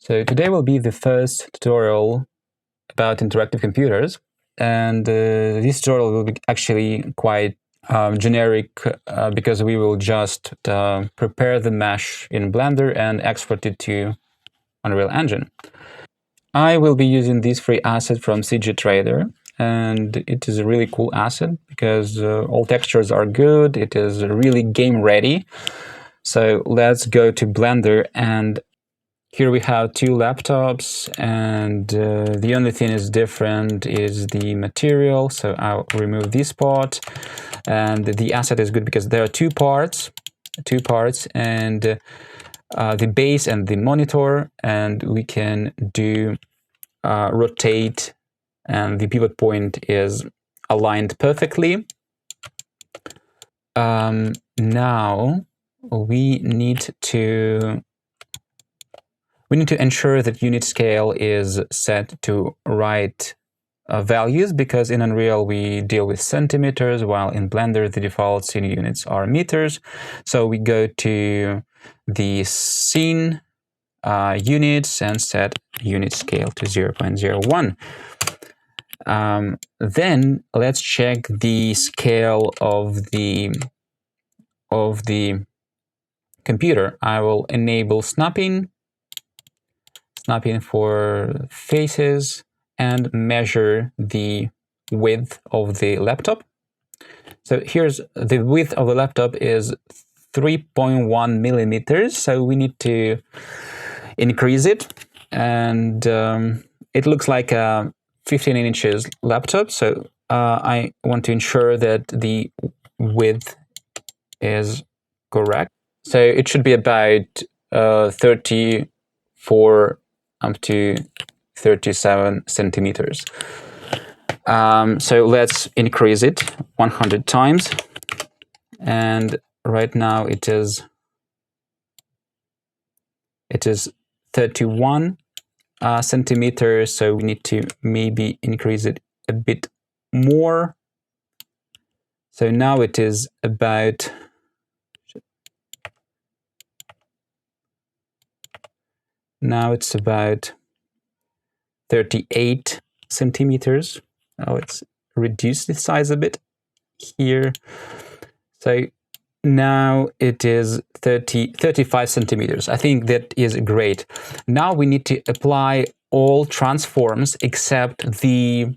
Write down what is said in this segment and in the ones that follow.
So today will be the first tutorial about interactive computers, and this tutorial will be actually quite generic because we will just prepare the mesh in Blender and export it to Unreal Engine. I will be using this free asset from CG Trader, and it is a really cool asset because all textures are good. It is really game ready. So let's go to Blender, and here we have two laptops, and the only thing is different is the material. So I'll remove this part, and the asset is good because there are two parts, and the base and the monitor, and we can do rotate, and the pivot point is aligned perfectly. Now we need to ensure that unit scale is set to right values, because in Unreal we deal with centimeters, while in Blender the defaults in units are meters. So we go to the scene units and set unit scale to 0.01. Then let's check the scale of the computer. I will enable snapping for faces and measure the width of the laptop. So here's the width of the laptop is 3.1 millimeters. So we need to increase it, and it looks like a 15 inches laptop. So I want to ensure that the width is correct. So it should be about 34 up to 37 centimeters. So let's increase it 100 times. And right now it is 31 centimeters. So we need to maybe increase it a bit more. So now it is about 38 centimeters. Oh, it's reduced the size a bit here. So now it is 35 centimeters. I think that is great. Now we need to apply all transforms except the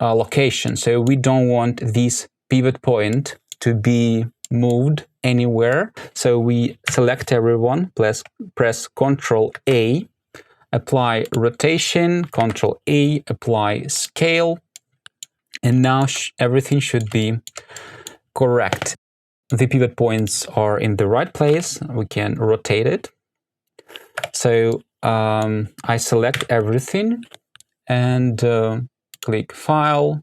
location. So we don't want this pivot point to be moved anywhere. So we select everyone, press Ctrl A, apply rotation, Ctrl A, apply scale, and now everything should be correct. The pivot points are in the right place. We can rotate it. So I select everything and click File,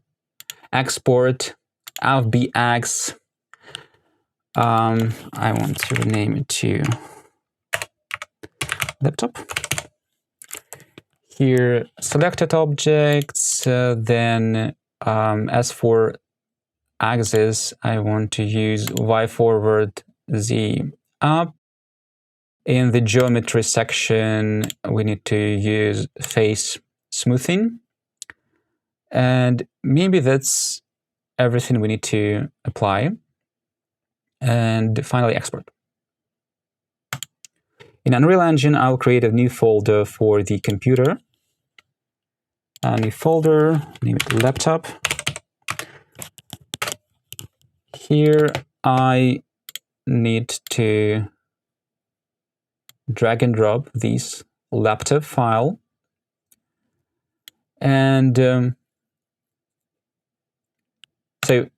Export, FBX. I want to rename it to laptop. Here, selected objects. Then as for axis, I want to use Y forward, Z up. In the geometry section, we need to use face smoothing. And maybe that's everything we need to apply. And finally, export. In Unreal Engine, I'll create a new folder for the computer. A new folder, name it laptop. Here, I need to drag and drop this laptop file. And so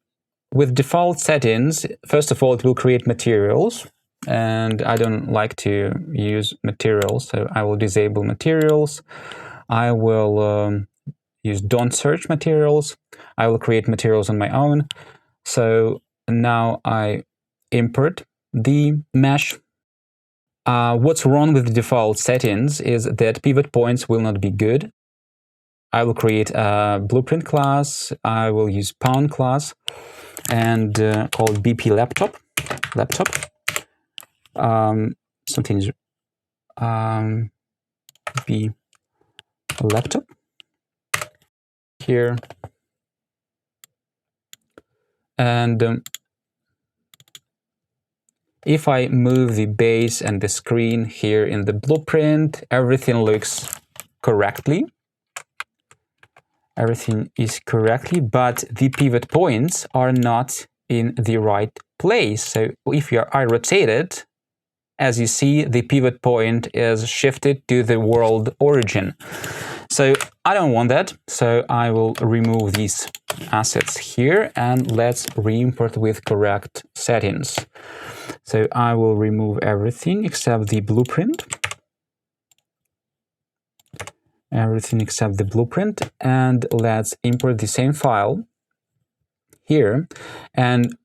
with default settings, first of all, it will create materials. And I don't like to use materials, so I will disable materials. I will use don't search materials. I will create materials on my own. So now I import the mesh. What's wrong with the default settings is that pivot points will not be good. I will create a blueprint class. I will use pawn class and called BP laptop. Something's be a laptop here. And if I move the base and the screen here in the blueprint, everything looks correctly. Everything is correctly, but the pivot points are not in the right place. So if I rotate it, as you see, the pivot point is shifted to the world origin. So I don't want that, so I will remove these assets here, and let's re-import with correct settings. So I will remove everything except the blueprint. Everything except the blueprint, and let's import the same file here. And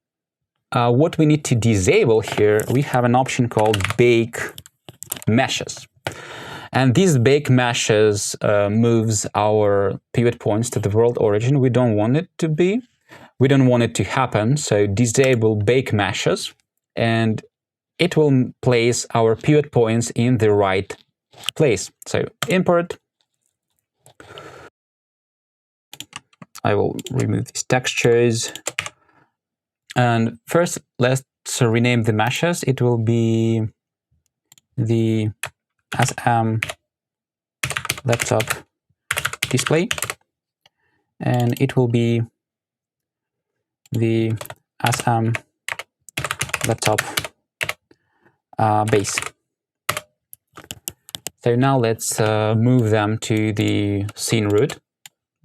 what we need to disable here, we have an option called bake meshes. And these bake meshes moves our pivot points to the world origin. We don't want it to be. We don't want it to happen. So disable bake meshes, and it will place our pivot points in the right place. So import. I will remove these textures. And first, let's rename the meshes. It will be the SM laptop display, and it will be the SM laptop base. So now let's move them to the scene root.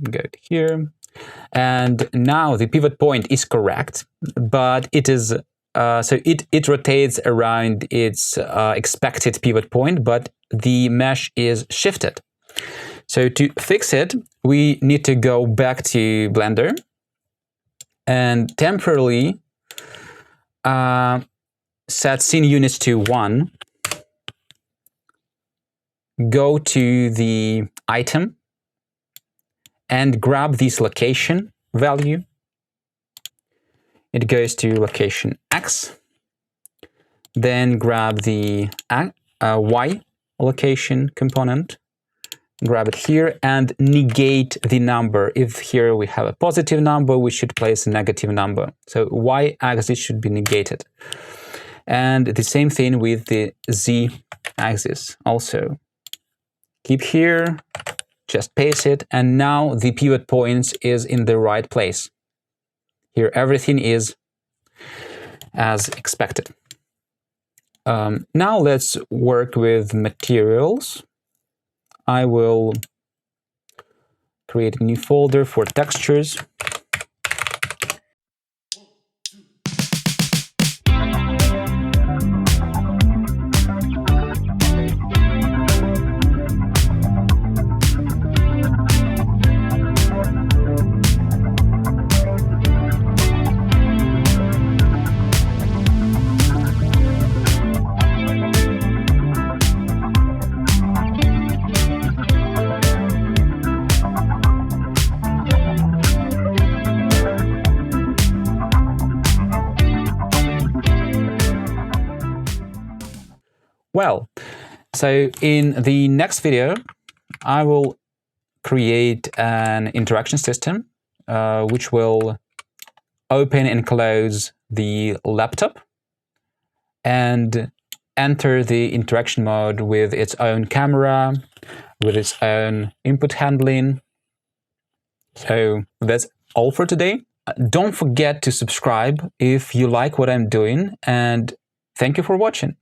Go to here. And now the pivot point is correct, but it is so it rotates around its expected pivot point, but the mesh is shifted. So to fix it, we need to go back to Blender and temporarily set scene units to 1. Go to the item and grab this location value. It goes to location X. Then grab the Y location component. Grab it here and negate the number. If here we have a positive number, we should place a negative number. So Y axis should be negated. And the same thing with the Z axis also. Keep here. Just paste it, and now the pivot points is in the right place. Here, everything is as expected. Now let's work with materials. I will create a new folder for textures. Well, so in the next video, I will create an interaction system which will open and close the laptop and enter the interaction mode with its own camera, with its own input handling. So that's all for today. Don't forget to subscribe if you like what I'm doing, and thank you for watching.